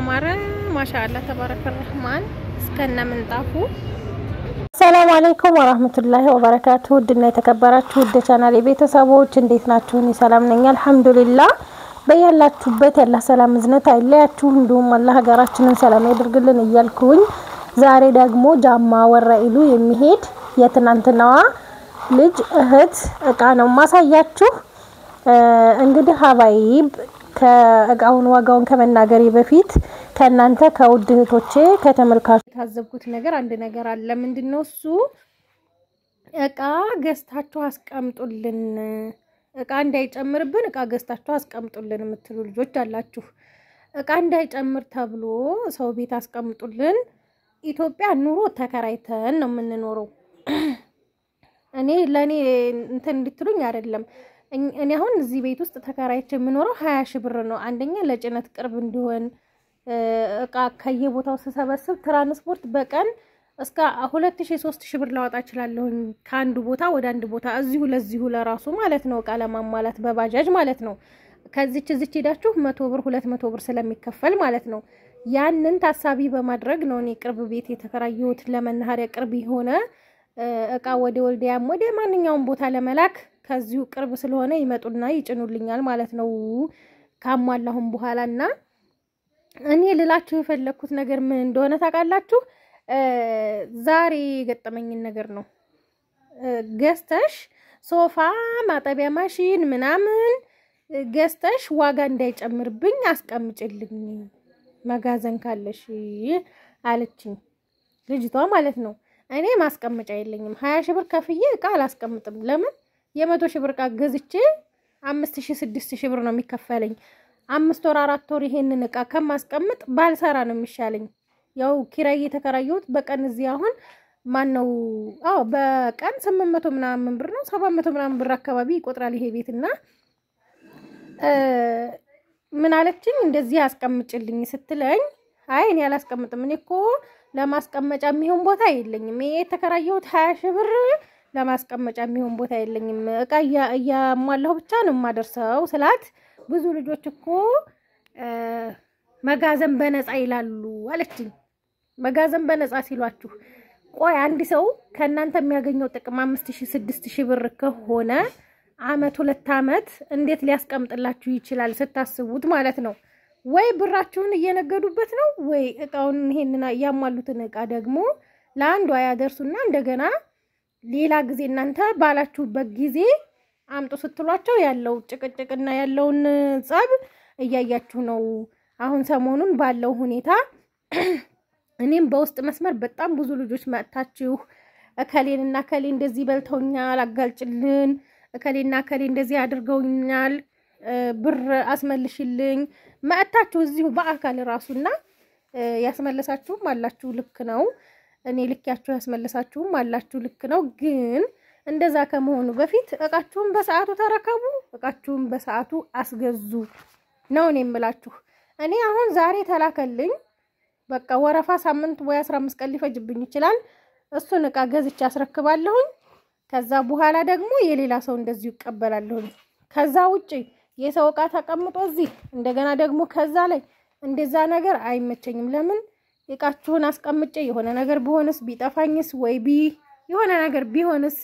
ያማረ ማሻአላ ተባረከ الرحمن እስከነ ምንጣፉ ሰላም አለይኩም ወራህመቱላሂ ወበረካቱ ድና የተከበራችሁ ውድ ቻናሌ ቤተሰቦች እንዴት ናችሁ? እኔ ሰላም ነኝ አልহামዱሊላህ በያላችሁበት ያላ ሰላም ዝነት አይለያችሁ እንዲሁም አላህ ሀገራችንን ሰላም ያድርግልን እያልኩኝ ዛሬ ደግሞ ጃማ ወራኢሉ የሚሄድ የትናንትናዋ ልጅ እህት እቃ ነው ማሳያችሁ እንግዲህ ሀባይብ ከእቃውን ዋጋውን ከመናገሬ በፊት ከናንተ ከውድ እህቶቼ ከተመልካቾች ታዘብኩት ነገር አንድ ነገር አለ ምንድነው እሱ እቃ ገዝታችሁ አስቀምጡልን እቃ እንዳይጨምርብን እቃ ገዝታችሁ አስቀምጡልን የምትሉ ልጆች አላችሁ እቃ እንዳይጨምር ተብሎ ሰው ቤት አስቀምጡልን ኢትዮጵያ ኑሮ ተከራይተን ነው የምንኖረው እኔ ለኔ እንትን እንድትሉኝ አይደለም እኔ አሁን እዚህ ቤት ውስጥ ተከራይቼ የምኖረው 20 ሺህ ብር ነው አንደኛ ለጭነት ቅርብ እንዲሆን እቃ ከየቦታው ተሰበስብ ትራንስፖርት በቀን እስከ 2000 3000 ብር ላወጣ እችላለሁ ከአንዱ ቦታ ወደ አንድ ቦታ እዚሁ ለዚሁ ለራሱ ማለት ነው እቃ ለማማላት በባጃጅ ማለት ነው ከዚች እዚች ሄዳችሁ 100 ብር 200 ብር ስለሚከፈል ማለት ነው ያንን ታሳቢ በማድረግ ነው እኔ ቅርብ ቤት የተከራየሁት ለመናኸሪያ ቅርብ ሆነ እቃ ወደ ወልዲያም ወደ ማንኛውም ቦታ ለመላክ ከዚሁ ቅርብ ስለሆነ ይመጡና ይጭኑልኛል ማለት ነው ካሟላሁም በኋላና እኔ ልላችሁ የፈለኩት ነገር ምን እንደሆነ ታውቃላችሁ ዛሬ ገጠመኝ ነገር ነው ገስተሽ ሶፋ ማጠቢያ ማሽን ምናምን ገስተሽ ዋጋ እንዳይጨምርብኝ አስቀምጭልኝ መጋዘን ካለሽ አለችኝ ልጅቷ ማለት ነው እኔ ማስቀመጫ የለኝም 20 ሺህ ብር ከፍዬ እቃ አላስቀምጥም ለምን የ100 ሺህ ብር እቃ ገዝቼ 5000 6000 ብር ነው የሚከፈለኝ 5 ወር 4 ወር ይሄንን እቃ ከማስቀምጥ ባልሰራ ነው የሚሻለኝ ያው ኪራይ የተከራየሁት በቀን እዚህ አሁን ማን ነው በቀን 800 ምናምን ብር ነው 700 ምናምን ብር አካባቢ ይቆጥራል ይሄ ቤትና ምን አለችኝ እንደዚህ አስቀምጭልኝ ስትለኝ አይ እኔ አላስቀምጥም እኔ እኮ ለማስቀመጫ የሚሆን ቦታ የለኝም ይሄ የተከራየሁት 20 ሺህ ብር ለማስቀመጫ የሚሆን ቦታ የለኝም እቃ ያሟላሁ ብቻ ነው ማደርሰው ስላት ብዙ ልጆች እኮ መጋዘን በነፃ ይላሉ አለችኝ መጋዘን በነፃ ሲሏችሁ ቆይ አንድ ሰው ከናንተ የሚያገኘው ጥቅም 5000 6000 ብር ከሆነ አመት 2 አመት እንዴት ሊያስቀምጥላችሁ ይችላል ስታስቡት ማለት ነው ወይ ብራችሁን እየነገዱበት ነው ወይ እቃውን ይሄንና ያሟሉትን እቃ ደግሞ ለአንዱ ያደርሱና እንደገና ሌላ ጊዜ እናንተ ባላችሁበት ጊዜ አምጡ ስትሏቸው ያለው ጭቅጭቅና ያለውን ጸብ እያያችሁ ነው አሁን ሰሞኑን ባለው ሁኔታ እኔም በውስጥ መስመር በጣም ብዙ ልጆች መጣጣችሁ እከሌንና እከሌ እንደዚህ በልተውኛል አጋልጭልን እከሌና እከሌ እንደዚህ አድርገውኛል ብር አስመልሽልኝ መጣጣችሁ እዚሁ በአካል ራሱና ያስመለሳችሁም አላችሁ ልክ ነው እኔ ልክያችሁ ያስመለሳችሁም አላችሁ ልክ ነው ግን እንደዛ ከመሆኑ በፊት እቃችሁን በሰዓቱ ተረከቡ እቃችሁን በሰዓቱ አስገዙ ነው እኔ የምላችሁ እኔ አሁን ዛሬ ተላከልኝ በቃ ወረፋ ሳምንት ወይ 15 ቀን ሊፈጅብኝ ይችላል እሱን እቃ ገዝቼ አስረክባለሁ ከዛ በኋላ ደግሞ የሌላ ሰው እንደዚህ ይቀበላልሁ ከዛ ውጪ የሰው እቃ ተቀምጦ እዚህ እንደገና ደግሞ ከዛ ላይ እንደዛ ነገር አይመቸኝም ለምን እቃችሁን አስቀምጬ የሆነ ነገር ቢሆንስ ቢጠፋኝስ ወይ የሆነ ነገር ቢሆንስ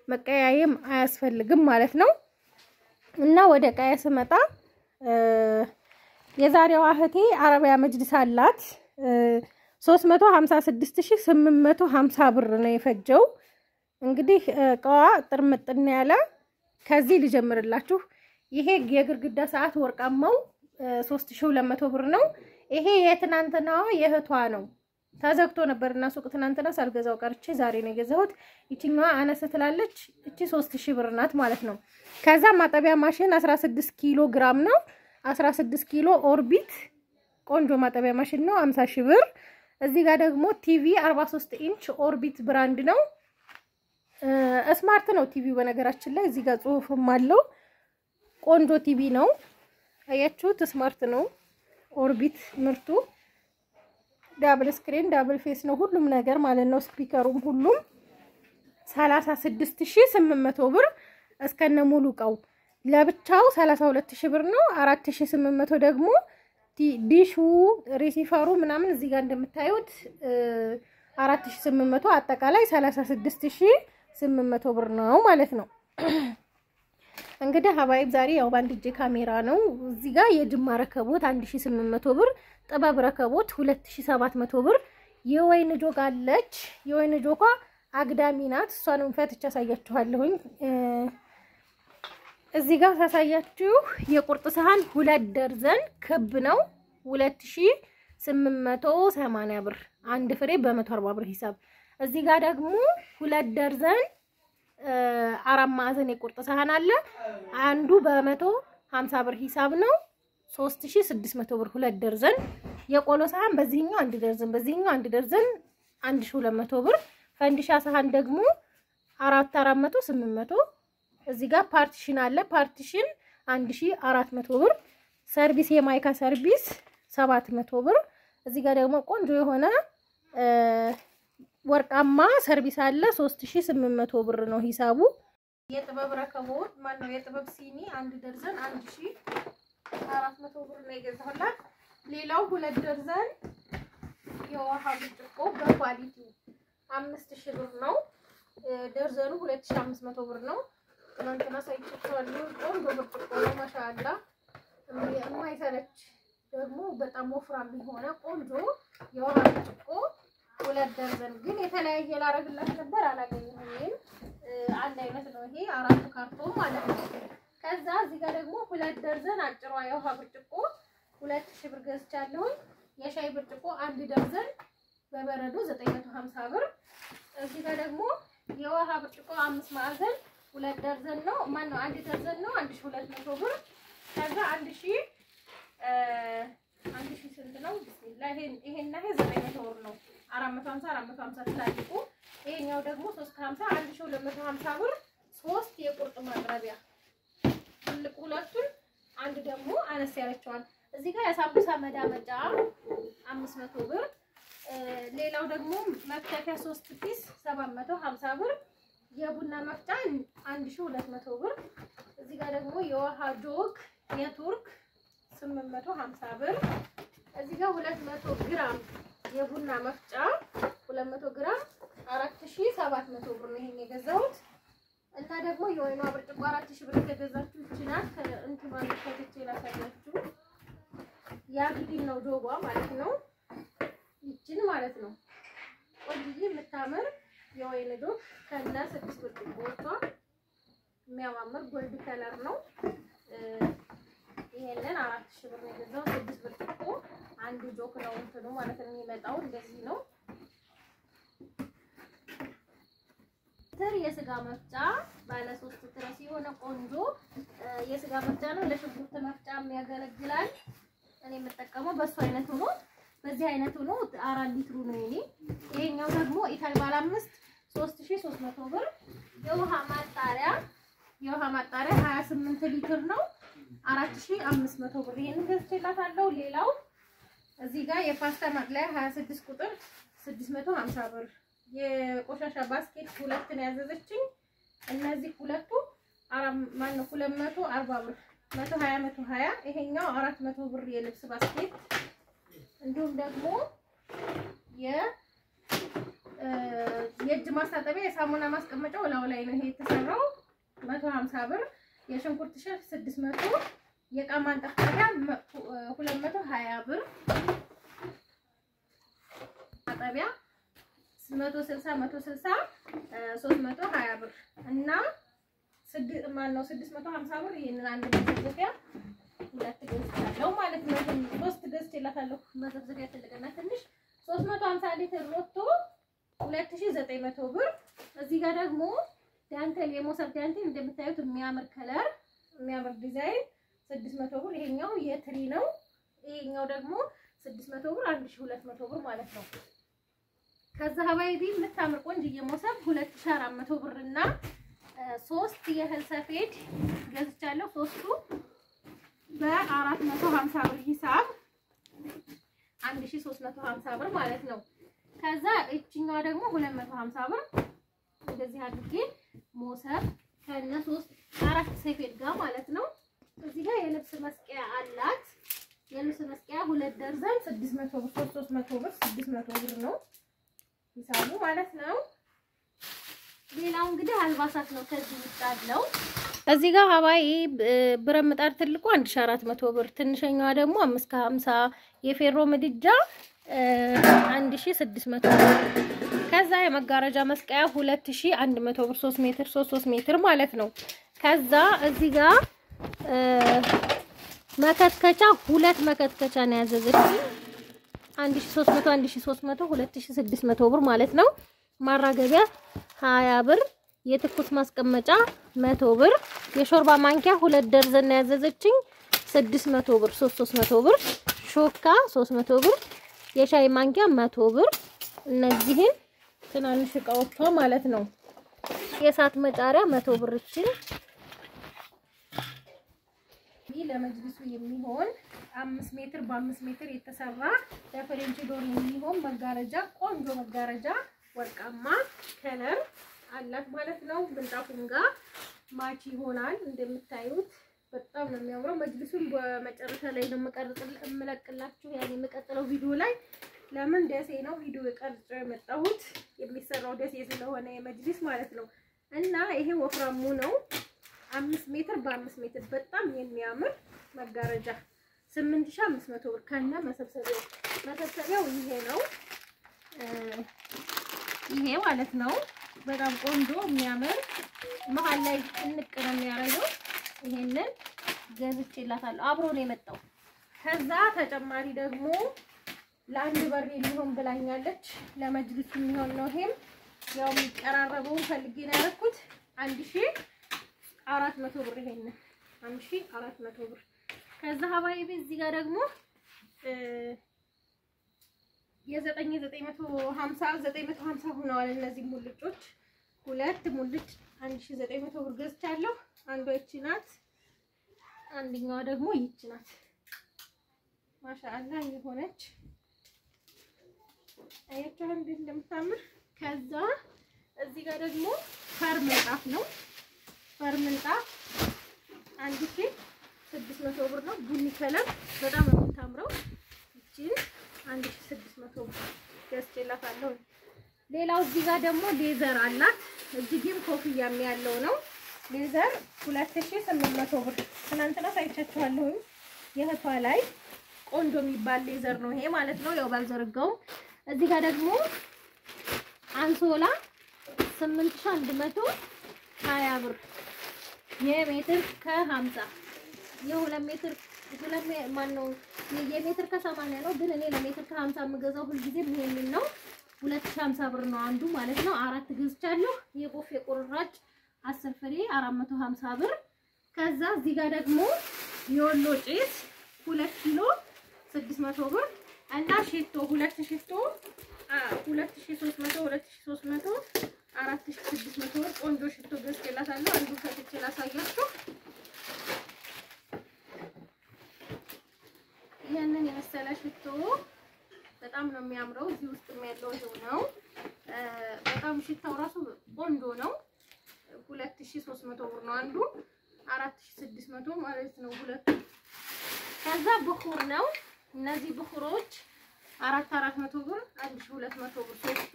መቀያየም አያስፈልግም ማለት ነው እና ወደ ቀያ ስመጣ የዛሬው አህቴ አረቢያ መጅሊስ አላት 356850 ብር ነው የፈጀው እንግዲህ እቃዋ ጥርምጥና ያለ ከዚህ ልጀምርላችሁ ይሄ የግርግዳ ሰዓት ወርቃማው 3200 ብር ነው ይሄ የትናንትናው የእህቷ ነው ታዘግቶ ነበርና ሱቅ ትናንትና ሳልገዛው ቀርቼ ዛሬ ነው የገዛሁት እቺኛዋ አነሰ ትላለች እቺ 3000 ብር ናት ማለት ነው ከዛ ማጠቢያ ማሽን 16 ኪሎ ግራም ነው 16 ኪሎ ኦርቢት ቆንጆ ማጠቢያ ማሽን ነው 50000 ብር እዚህ ጋር ደግሞ ቲቪ 43 ኢንች ኦርቢት ብራንድ ነው ስማርት ነው ቲቪው በነገራችን ላይ እዚህ ጋር ጽሁፍም አለው ቆንጆ ቲቪ ነው አያችሁት ስማርት ነው ኦርቢት ምርቱ ዳብል ስክሪን ዳብል ፌስ ነው ሁሉም ነገር ማለት ነው ስፒከሩም ሁሉም 36800 ብር እስከነ ሙሉ ቃው ለብቻው 32000 ብር ነው 4800 ደግሞ ዲሹ ሪሲቨሩ ምናምን እዚህ ጋር እንደምታዩት 4800 አጠቃላይ 36800 ብር ነው ማለት ነው። እንግዲህ ሀባይብ ዛሬ ያው ባንድ እጄ ካሜራ ነው። እዚህ ጋር የጅማ ረከቦት 1800 ብር፣ ጥበብ ረከቦት 2700 ብር። የወይን ጆግ አለች። የወይን ጆጓ አግዳሚ ናት። እሷንም ፈትቼ አሳያችኋለሁኝ። እዚህ ጋር ሳሳያችሁ የቁርጥ ሰሃን 2 ደርዘን ክብ ነው 2880 ብር፣ አንድ ፍሬ በ140 ብር ሂሳብ። እዚህ ጋር ደግሞ 2 ደርዘን 4 ማዕዘን የቁርጥ ሰሃን አለ። አንዱ በ150 ብር ሂሳብ ነው 3600 ብር 2 ደርዘን። የቆሎ ሰሃን በዚህኛው 1 ደርዘን በዚህኛው 1 ደርዘን 1200 ብር። ፈንዲሻ ሰሃን ደግሞ 400 800። እዚህ ጋር ፓርቲሽን አለ። ፓርቲሽን 1400 ብር። ሰርቪስ የማይካ ሰርቪስ 700 ብር። እዚህ ጋር ደግሞ ቆንጆ የሆነ ወርቃማ ሰርቪስ አለ 3800 ብር ነው ሂሳቡ። የጥበብ ረከቦት ማነው የጥበብ ሲኒ 1 ደርዘን 1400 ብር ነው የገዛሁላት። ሌላው 2 ደርዘን የውሃ ብርጭቆ በኳሊቲ 5000 ብር ነው። ደርዘኑ 2500 ብር ነው። ትናንትና ሳይቻለሁ ቆንጆ ብርጭቆ ነው ማሻአላ። የማይሰለች ደግሞ በጣም ወፍራም ሆነ ቆንጆ የውሃ ብርጭቆ 2 ደርዘን። ግን የተለያየ ላረግላት ነበር አላገኘሁኝም። አንድ አይነት ነው ይሄ 4 ካርቶን ማለት ነው። ከዛ እዚህ ጋር ደግሞ 2 ደርዘን አጭሯ የውሃ ብርጭቆ 2000 ብር ገዝቻለሁኝ። የሻይ ብርጭቆ 1 ደርዘን በበረዶ 950 ብር። እዚህ ጋር ደግሞ የውሃ ብርጭቆ 5 ማዕዘን 2 ደርዘን ነው ማነው 1 ደርዘን ነው 1200 ብር። ከዛ 1000 ስንት ነው? ቢስሚላህ ይሄና ይሄ 900 ብር ነው። 450 ትላልቁ። ይሄኛው ደግሞ 350 1250 ብር። 3 የቁርጥ ማቅረቢያ ትልቁ ሁለቱን፣ አንድ ደግሞ አነስ ያለችዋል። እዚህ ጋር የሳምቡሳ መዳመጫ 500 ብር። ሌላው ደግሞ መክተፊያ 3 ፒስ 750 ብር። የቡና መፍጫ 1200 ብር። እዚህ ጋር ደግሞ የውሃ ጆግ የቱርክ 850 ብር። እዚህ ጋር 200 ግራም የቡና መፍጫ 200 ግራም 4700 ብር ነው ይሄን የገዛሁት። እና ደግሞ የወይኗ ብርጭቆ 4000 ብር ከገዛችሁ ይችላል እንትን ማለት ከትቼ ላሳያችሁ። ያ ግዲን ነው ጆጓ ማለት ነው። ይችን ማለት ነው ቆንጆ የምታምር የወይን ጆግ ከነ 6 ብርጭቆቿ የሚያማምር ጎልድ ከለር ነው። ይሄንን 4000 ብር ነው የገዛው። 6 ብርጭቆ አንዱ ጆክ ነው እንትኑ ማለት ነው የሚመጣው እንደዚህ ነው። የስጋ መፍጫ ባለ 3 ትራስ የሆነ ቆንጆ የስጋ መፍጫ ነው። ለሽንኩርት መፍጫም ያገለግላል። እኔ የምጠቀመው በሱ አይነት ሆኖ በዚህ አይነት ሆኖ 4 ሊትሩ ነው የኔ። ይሄኛው ደግሞ ኢታል ባለ 5 3300 ብር። የውሃ ማጣሪያ 28 ሊትር ነው 4500 ብር። ይሄን ገዝቼላታለሁ። ሌላው እዚህ ጋር የፓስታ ማጥለያ 26 ቁጥር 650 ብር። የቆሻሻ ባስኬት 2 ነው ያዘዘችኝ። እነዚህ ሁለቱ 240 ብር 120 ይሄኛው 400 ብር የልብስ ባስኬት። እንዲሁም ደግሞ የእጅ ማስታጠቢያ የሳሙና ማስቀመጫው ላው ላይ ነው ይሄ የተሰራው 150 ብር። የሽንኩርት ሸፍ 600። የእቃ ማንጠፍጠፊያ 220 ብር። ማጠቢያ 160 320 ብር እና 650 ብር። ይሄንን አንድ መዘፍዘፊያ 2 ገዝቻለሁ ማለት ነው። 3 ገዝቼላታለሁ። መዘፍዘፊያ ትልቅና ትንሽ 350 ሊትር ሮቶ 2900 ብር። እዚህ ጋር ደግሞ ዳንቴል የሞሰብ ዳንቴል እንደምታዩት የሚያምር ከለር የሚያምር ዲዛይን 600 ብር። ይሄኛው የትሪ ነው። ይሄኛው ደግሞ 600 ብር 1200 ብር ማለት ነው። ከዛ ሀባይቢ የምታምር ቆንጆ የሞሰብ 2400 ብር እና 3 የእህል ሰፌድ ገዝቻለሁ። 3ቱ በ450 ብር ሂሳብ 1350 ብር ማለት ነው። ከዛ እቺኛዋ ደግሞ 250 ብር እንደዚህ አድርጌ ሞሰብ ከነ 4 ሰፌድ ጋር ማለት ነው። እዚህ ጋር የልብስ መስቀያ አላት የልብስ መስቀያ 2 ደርዘን 600 ብር 300 ብር 600 ብር ነው ሂሳቡ ማለት ነው። ሌላው እንግዲህ አልባሳት ነው ከዚህ ይጣለው። እዚህ ጋር ሀባይ ብረት ምጣድ ትልቁ 1400 ብር፣ ትንሽኛዋ ደግሞ 550፣ የፌሮ ምድጃ 1600 ብር። ከዛ የመጋረጃ መስቀያ 2100 ብር 3 ሜትር 3 ሜትር ማለት ነው። ከዛ እዚህ ጋር መከትከቻ 2 መከትከቻ ነው ያዘዘችኝ 1300 1300 2600 ብር ማለት ነው። ማራገቢያ 20 ብር፣ የትኩስ ማስቀመጫ 100 ብር፣ የሾርባ ማንኪያ 2 ደርዘን ነው ያዘዘችኝ 600 ብር 300 ብር፣ ሾካ 300 ብር፣ የሻይ ማንኪያ 100 ብር። እነዚህን ትናንሽ እቃዎቿ ማለት ነው። የእሳት መጫሪያ 100 ብር። እቺ ለመጅልሱ የሚሆን 5 ሜትር በ5 ሜትር የተሰራ ለፍሬንች ዶር የሚሆን መጋረጃ፣ ቆንጆ መጋረጃ ወርቃማ ከለር አላት ማለት ነው። ብንጣፉም ጋር ማች ይሆናል። እንደምታዩት በጣም ነው የሚያምረው። መጅልሱን በመጨረሻ ላይ ነው የምለቅላችሁ ያኔ የምቀጥለው ቪዲዮ ላይ። ለምን ደሴ ነው ቪዲዮ ቀርጬ የመጣሁት የሚሰራው ደሴ ስለሆነ የመጅልስ ማለት ነው። እና ይሄ ወፍራሙ ነው 5 ሜትር በ5 ሜትር በጣም የሚያምር መጋረጃ 8500 ብር ከነ መሰብሰቢያው። መሰብሰቢያው ይሄ ነው ይሄ ማለት ነው። በጣም ቆንጆ የሚያምር መሃል ላይ እንቅ ነው የሚያረገው። ይሄንን ገዝቼላታለሁ አብሮ ነው የመጣው። ከዛ ተጨማሪ ደግሞ ለአንድ በር የሚሆን ብላኛለች ለመጅልሱ የሚሆን ነው። ይሄም ያው የሚቀራረበውን ፈልጌ ነው ያደረኩት 1400 ብር። ይሄንን 1400 ብር። ከዛ ሀባይቢ እዚህ ጋር ደግሞ የ950 ሆነዋል እነዚህ ሙልጮች። 2 ሙልጭ 1900 ብር ገዝቻለሁ። አንዷ ይቺ ናት፣ አንደኛዋ ደግሞ ይቺ ናት። ማሻአላ የሆነች አያችሁ እንዴት እንደምታምር። ከዛ እዚህ ጋር ደግሞ ፈር ምንጣፍ ነው። ፈር ምንጣፍ 1600 ብር ነው። ቡኒ ከለር በጣም ነው የምታምረው። እቺን 1600 ብር ገዝቼላታለሁ። ሌላው እዚህ ጋር ደግሞ ሌዘር አላት። እጅጌም ኮፍያም ያለው ነው። ሌዘር 2800 ብር። ትናንትና ሳይቻችኋለሁ የህቷ ላይ ቆንጆ የሚባል ሌዘር ነው ይሄ ማለት ነው። ያው ባልዘረጋው። እዚህ ጋር ደግሞ አንሶላ 8120 ብር የሜትር ከ50 የ2 ሜትር የሜትር ከ80 ነው። ግን እኔ ለሜትር ከ50 የምገዛው ሁልጊዜም ይሄንን ነው። 2050 ብር ነው አንዱ ማለት ነው። 4 ገዝቻለሁ። የቦፌ ቁርራጭ 10 ፍሬ 450 ብር። ከዛ እዚህ ጋር ደግሞ የወሎ ጭስ 2 ኪሎ 600 ብር እና ሽቶ 2 ሽቶ 2300 4600 ብር። ቆንጆ ሽቶ ገዝቼላታለሁ። አንዱ ፈትቼ ላሳያችሁ። ይሄንን የመሰለ ሽቶ በጣም ነው የሚያምረው። እዚህ ውስጥ ያለው ይሄው ነው። በጣም ሽታው ራሱ ቆንጆ ነው። 2300 ብር ነው አንዱ 4600 ማለት ነው ሁለቱ። ከዛ ብኹር ነው። እነዚህ ብኹሮች 400 ብር 1200 ብር ሶስቱ።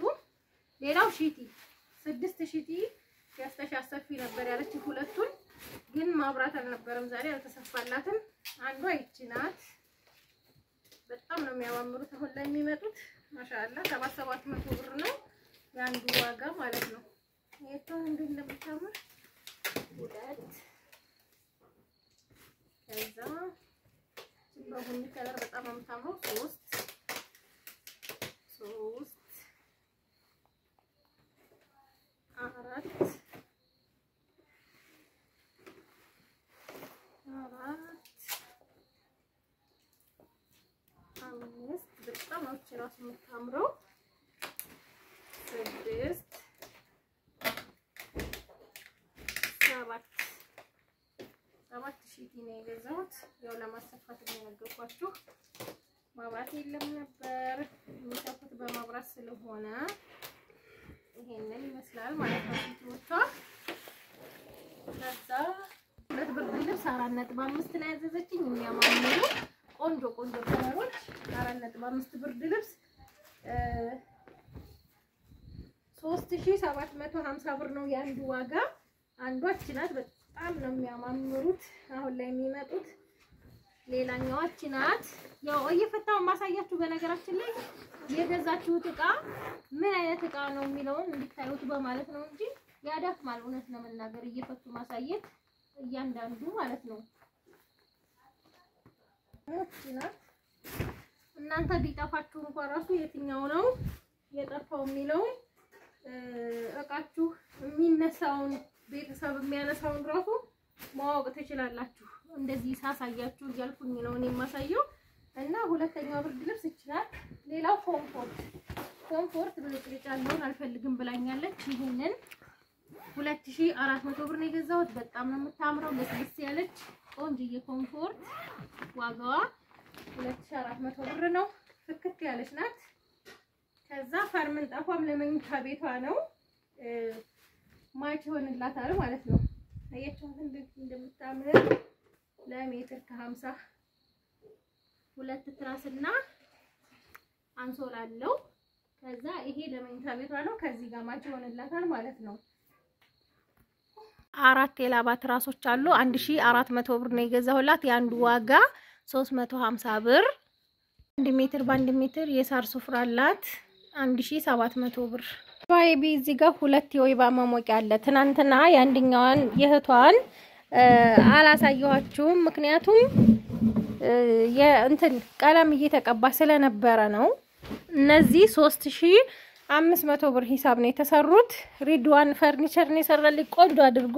ሌላው ሺቲ 6 ሺቲ ያስተሻሰፊ ነበር ያለች ሁለቱን፣ ግን ማብራት አልነበረም ዛሬ አልተሰፋላትም። አንዷ ይቺ ናት። በጣም ነው የሚያማምሩት አሁን ላይ የሚመጡት ማሻአላ 700 ብር ነው ያንዱ ዋጋ ማለት ነው። የቷን እንዴት እንደምታምር ሁለት። ከዛ በቡኒ ከለር በጣም ነው የምታምረው 3 4 5 በጣም ነው ራሱ የምታምረው 6 7 ሺቲ ነው የገዛሁት። ያው ለማሰፋት ነው የነገርኳችሁ። ማብራት የለም ነበር የሚሰፉት በማብራት ስለሆነ ይሄንን ይመስላል ማለት ነው ሺቲዎቿ። ከዛ ሁለት ብርድ ልብስ 4.5 ነው ያዘዘችኝ። የሚያማምሩ ቆንጆ 3750 ብር ነው ያንዱ ዋጋ። አንዷች ናት በጣም ነው የሚያማምሩት አሁን ላይ የሚመጡት። ሌላኛዋች ናት ያው እየፈታው ማሳያችሁ። በነገራችን ላይ የገዛችሁት እቃ ምን አይነት እቃ ነው የሚለውን እንድታዩት በማለት ነው እንጂ ያዳክማል እውነት ነው መናገር እየፈቱ ማሳየት እያንዳንዱ ማለት ነው። እናንተ ቢጠፋችሁ እንኳን ራሱ የትኛው ነው የጠፋው የሚለው እቃችሁ የሚነሳውን ቤተሰብ የሚያነሳውን ራሱ ማወቅ ትችላላችሁ። እንደዚህ ሳሳያችሁ እያልኩኝ ነው እኔ ማሳየው። እና ሁለተኛው ብርድ ልብስ ይችላል። ሌላው ኮምፎርት ብልጭልጭ ያለውን አልፈልግም ብላኛለች። ይሄንን 2400 ብር ነው የገዛሁት። በጣም ነው የምታምረው ለስልስ ያለች ቆንጆዬ ኮምፎርት ዋጋዋ 2400 ብር ነው። ፍክት ያለች ናት። ከዛ ፈርምን ጣፏም ለመኝታ ቤቷ ነው ማች ሆነላታል ማለት ነው። አያችሁት እንዴት እንደምታምር ለሜትር ከ50 ሁለት ትራስና አንሶላ አለው። ከዛ ይሄ ለመኝታ ቤቷ ነው። ከዚህ ጋር ማች ሆነላታል ማለት ነው። አራት የላባ ትራሶች አሉ 1400 ብር ነው የገዛሁላት። ያንዱ ዋጋ 350 ብር። 1 ሜትር በ1 ሜትር የሳር ሱፍራ አላት 1700 ብር። ባይቢ እዚህ ጋር ሁለት የወይባ መሞቂያ አለ። ትናንትና ያንድኛዋን የህቷን አላሳየኋችሁም ምክንያቱም የእንትን ቀለም እየተቀባ ስለነበረ ነው። እነዚህ 3500 ብር ሂሳብ ነው የተሰሩት። ሪድዋን ፈርኒቸር ነው የሰራልኝ ቆንጆ አድርጎ።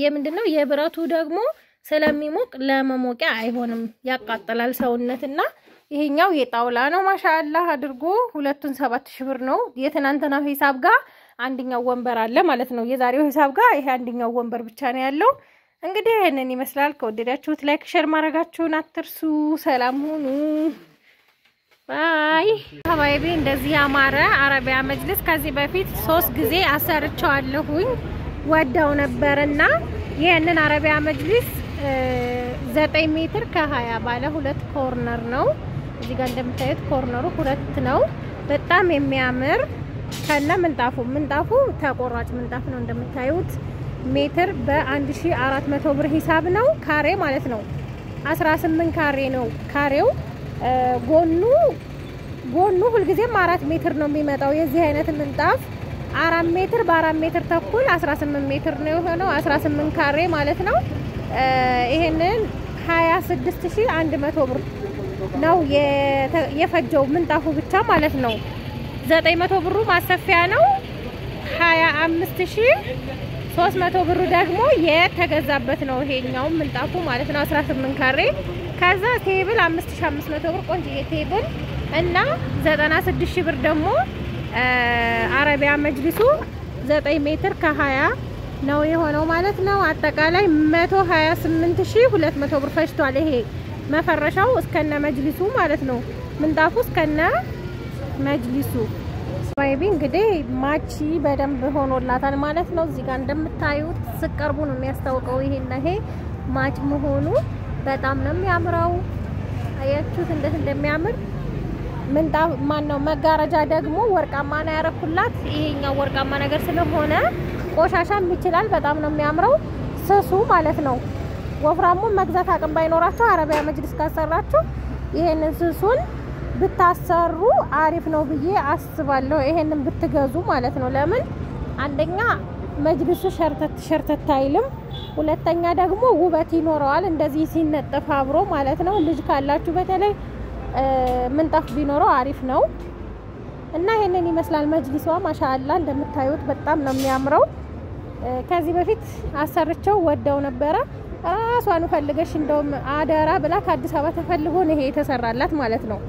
የምንድነው የብረቱ ደግሞ ስለሚሞቅ ለመሞቂያ አይሆንም ያቃጥላል ሰውነትና ይሄኛው የጣውላ ነው ማሻአላህ አድርጎ ሁለቱን 7000 ብር ነው። የትናንትናው ሂሳብ ጋር አንደኛው ወንበር አለ ማለት ነው። የዛሬው ሂሳብ ጋር ይሄ አንደኛው ወንበር ብቻ ነው ያለው። እንግዲህ ይሄንን ይመስላል። ከወደዳችሁት ላይክ ሼር ማድረጋችሁን አትርሱ። ሰላም ሁኑ። ባይ ሀባይቢ። እንደዚህ ያማረ አረቢያ መጅልስ ከዚህ በፊት 3 ጊዜ አሰርቻለሁኝ ወዳው ነበርና ይሄንን አረቢያ መጅልስ 9 ሜትር ከ20 ባለ 2 ኮርነር ነው። እዚህ ጋር እንደምታዩት ኮርነሩ 2 ነው። በጣም የሚያምር ከነ ምንጣፉ ተቆራጭ ምንጣፍ ነው እንደምታዩት። ሜትር በ1400 ብር ሂሳብ ነው። ካሬ ማለት ነው 18 ካሬ ነው ካሬው። ጎኑ ሁልጊዜም 4 ሜትር ነው የሚመጣው። የዚህ አይነት ምንጣፍ 4 ሜትር በ4 ሜትር ተኩል 18 ሜትር ነው የሆነው 18 ካሬ ማለት ነው። ይሄንን 26100 ብር ነው የፈጀው ምንጣፉ ብቻ ማለት ነው። 900 ብሩ ማሰፊያ ነው። 25300 ብሩ ደግሞ የተገዛበት ነው ይሄኛው ምንጣፉ ማለት ነው 18 ካሬ። ከዛ ቴብል 5500 ብር ቆንጆ ቴብል እና 96000 ብር ደግሞ አረቢያ መጅሊሱ 9 ሜትር ከ20 ነው የሆነው ማለት ነው። አጠቃላይ 128200 ብር ፈጅቷል። ይሄ መፈረሻው እስከነ መጅሊሱ ማለት ነው። ምንጣፉ እስከነ መጅሊሱ ባይቢ እንግዲህ ማቺ በደንብ ሆኖላታል ማለት ነው። እዚህ ጋር እንደምታዩት ስቀርቡ ነው የሚያስታውቀው ይሄና ይሄ ማች መሆኑ በጣም ነው የሚያምረው። አያችሁት እንዴት እንደሚያምር ምንጣፍ ማነው። መጋረጃ ደግሞ ወርቃማ ነው ያረኩላት። ይሄኛው ወርቃማ ነገር ስለሆነ ቆሻሻም ይችላል። በጣም ነው የሚያምረው ስሱ ማለት ነው። ወፍራሙን መግዛት አቅም ባይኖራችሁ አረቢያ መጅሊስ ካሰራችሁ ይሄንን ስሱን ብታሰሩ አሪፍ ነው ብዬ አስባለሁ። ይሄንን ብትገዙ ማለት ነው። ለምን አንደኛ መጅሊሱ ሸርተት አይልም፣ ሁለተኛ ደግሞ ውበት ይኖረዋል እንደዚህ ሲነጠፍ አብሮ ማለት ነው። ልጅ ካላችሁ በተለይ ምንጣፍ ቢኖረው አሪፍ ነው። እና ይሄንን ይመስላል መጅሊሷ ማሻአላ እንደምታዩት በጣም ነው የሚያምረው። ከዚህ በፊት አሰርቸው ወደው ነበረ። ራሷን ፈልገሽ እንደውም አደራ ብላ ከአዲስ አበባ ተፈልጎ ነው ይሄ የተሰራላት ማለት ነው።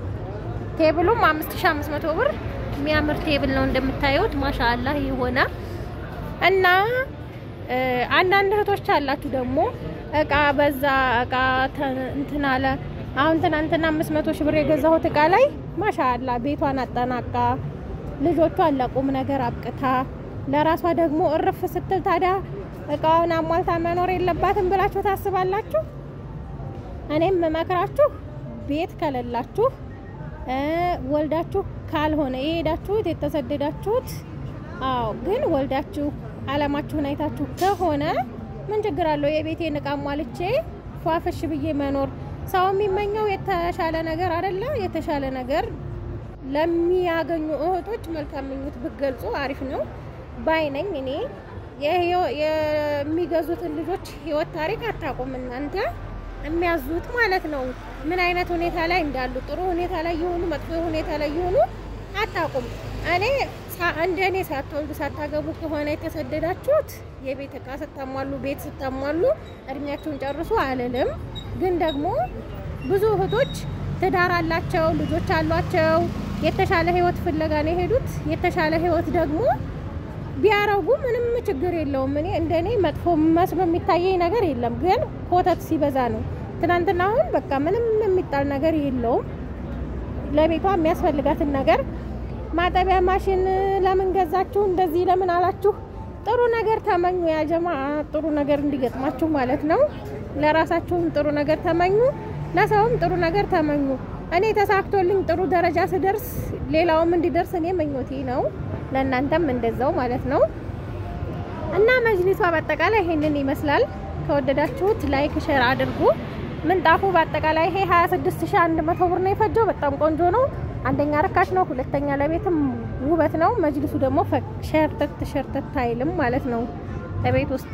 ቴብሉም 5500 ብር የሚያምር ቴብል ነው እንደምታዩት ማሻአላ ይሆና። እና አንዳንድ እህቶች አላችሁ ደግሞ እቃ በዛ እቃ እንትን አለ። አሁን ትናንትና 500 ሺህ ብር የገዛሁት እቃ ላይ ማሻአላ ቤቷን አጠናቃ ልጆቿን ለቁም ነገር አብቅታ ለራሷ ደግሞ እርፍ ስትል ታዲያ እቃውን አሟልታ መኖር የለባትም ብላችሁ ታስባላችሁ? እኔም መከራችሁ ቤት ከሌላችሁ ወልዳችሁ ካልሆነ የሄዳችሁት የተሰደዳችሁት ግን ወልዳችሁ አላማችሁን አይታችሁ ከሆነ ምን ችግር አለው የቤቴን ዕቃ ሟልቼ ፏፈሽ ብዬ መኖር ሰው የሚመኘው የተሻለ ነገር አይደለ የተሻለ ነገር ለሚያገኙ እህቶች መልካም ምኞት ብትገልጹ አሪፍ ነው ባይነኝ እኔ የሚገዙት ልጆች ህይወት ታሪክ አታቆም እናንተ የሚያዙት ማለት ነው ምን አይነት ሁኔታ ላይ እንዳሉ ጥሩ ሁኔታ ላይ ይሆኑ መጥፎ ሁኔታ ላይ ይሆኑ አታቆም እኔ እንደኔ ሳትወልዱ ሳታገቡ ከሆነ የተሰደዳችሁት የቤት ዕቃ ስታሟሉ ቤት ስታሟሉ እድሜያችሁን ጨርሱ አልልም ግን ደግሞ ብዙ እህቶች ትዳር አላቸው ልጆች አሏቸው የተሻለ ህይወት ፍለጋ ነው ሄዱት የተሻለ ህይወት ደግሞ ቢያረጉ ምንም ችግር የለውም እኔ እንደኔ መጥፎ መስሎ የሚታየኝ ነገር የለም ግን ኮተት ሲበዛ ነው ትናንትና አሁን በቃ ምንም የሚጣል ነገር የለውም ለቤቷ የሚያስፈልጋትን ነገር ማጠቢያ ማሽን ለምን ገዛችሁ እንደዚህ ለምን አላችሁ ጥሩ ነገር ተመኙ ያ ጀማዓ ጥሩ ነገር እንዲገጥማችሁ ማለት ነው ለራሳችሁም ጥሩ ነገር ተመኙ ለሰውም ጥሩ ነገር ተመኙ እኔ ተሳክቶልኝ ጥሩ ደረጃ ስደርስ ሌላውም እንዲደርስ እኔ መኞቴ ነው ለእናንተም እንደዛው ማለት ነው እና መጅሊሷ በአጠቃላይ ይሄንን ይመስላል ከወደዳችሁት ላይክ ሼር አድርጉ ምንጣፉ በአጠቃላይ ይሄ 26100 ብር ነው የፈጀው በጣም ቆንጆ ነው አንደኛ ረካሽ ነው ሁለተኛ ለቤትም ውበት ነው መጅሊሱ ደግሞ ሸርተት አይልም ማለት ነው ለቤት ውስጥ